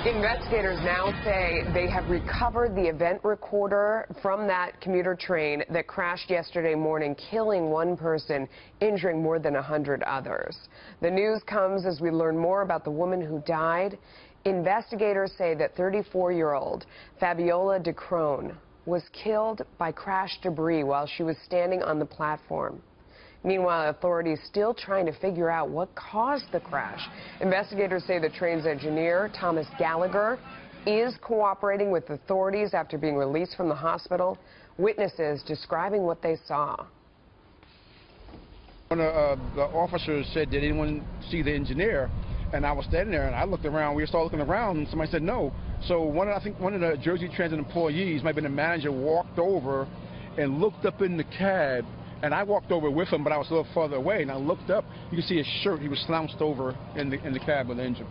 Investigators now say they have recovered the event recorder from that commuter train that crashed yesterday morning, killing one person, injuring more than 100 others. The news comes as we learn more about the woman who died. Investigators say that 34-year-old Fabiola DeCrone was killed by crash debris while she was standing on the platform. Meanwhile, authorities still trying to figure out what caused the crash. Investigators say the train's engineer, Thomas Gallagher, is cooperating with authorities after being released from the hospital. Witnesses describing what they saw. One of the officers said, did anyone see the engineer? And I was standing there, and I looked around. We started looking around, and somebody said no. So I think one of the Jersey Transit employees, might have been the manager, walked over and looked up in the cab. And I walked over with him, but I was a little farther away, and I looked up. You can see his shirt. He was slouched over in the cab with the engine.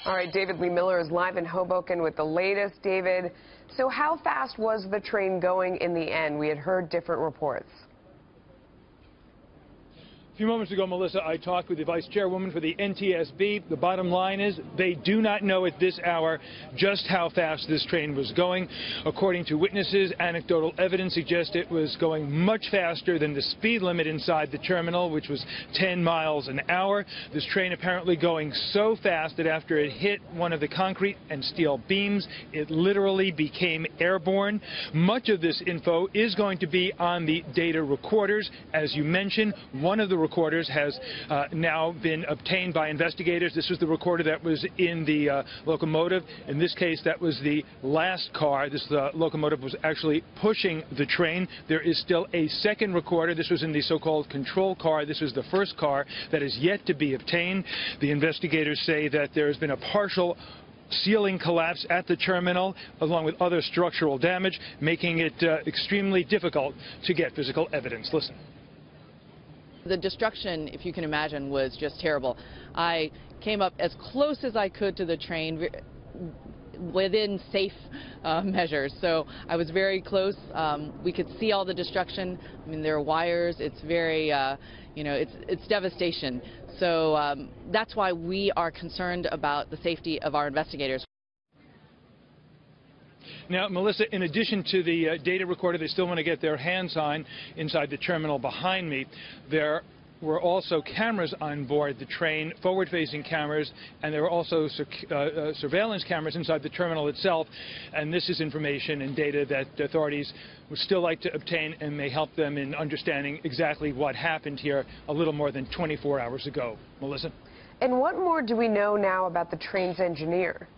All right, David Lee Miller is live in Hoboken with the latest. David, so how fast was the train going in the end? We had heard different reports. A few moments ago, Melissa, I talked with the vice chairwoman for the NTSB. The bottom line is they do not know at this hour just how fast this train was going. According to witnesses, anecdotal evidence suggests it was going much faster than the speed limit inside the terminal, which was 10 miles an hour. This train apparently going so fast that after it hit one of the concrete and steel beams, it literally became airborne. Much of this info is going to be on the data recorders. As you mentioned, one of the recorders has now been obtained by investigators. This was the recorder that was in the locomotive. In this case, that was the last car. This locomotive was actually pushing the train. There is still a second recorder. This was in the so-called control car. This was the first car that is yet to be obtained. The investigators say that there has been a partial ceiling collapse at the terminal, along with other structural damage, making it extremely difficult to get physical evidence. Listen. The destruction, if you can imagine, was just terrible. I came up as close as I could to the train within safe measures. So I was very close. We could see all the destruction. I mean, there are wires. It's very, it's devastation. So that's why we are concerned about the safety of our investigators. Now, Melissa, in addition to the data recorder they still want to get their hands on inside the terminal behind me, there were also cameras on board the train, forward-facing cameras, and there were also surveillance cameras inside the terminal itself. And this is information and data that authorities would still like to obtain and may help them in understanding exactly what happened here a little more than 24 hours ago. Melissa? And what more do we know now about the train's engineer?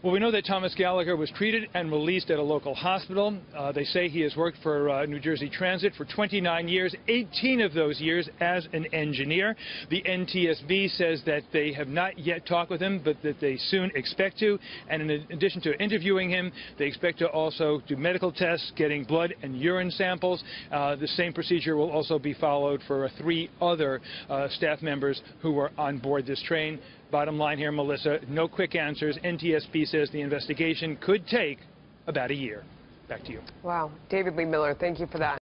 Well, we know that Thomas Gallagher was treated and released at a local hospital. They say he has worked for New Jersey Transit for 29 years, 18 of those years as an engineer. The NTSB says that they have not yet talked with him, but that they soon expect to. And in addition to interviewing him, they expect to also do medical tests, getting blood and urine samples. The same procedure will also be followed for 3 other staff members who were on board this train. Bottom line here, Melissa, no quick answers. NTSB says the investigation could take about a year. Back to you. Wow. David Lee Miller, thank you for that.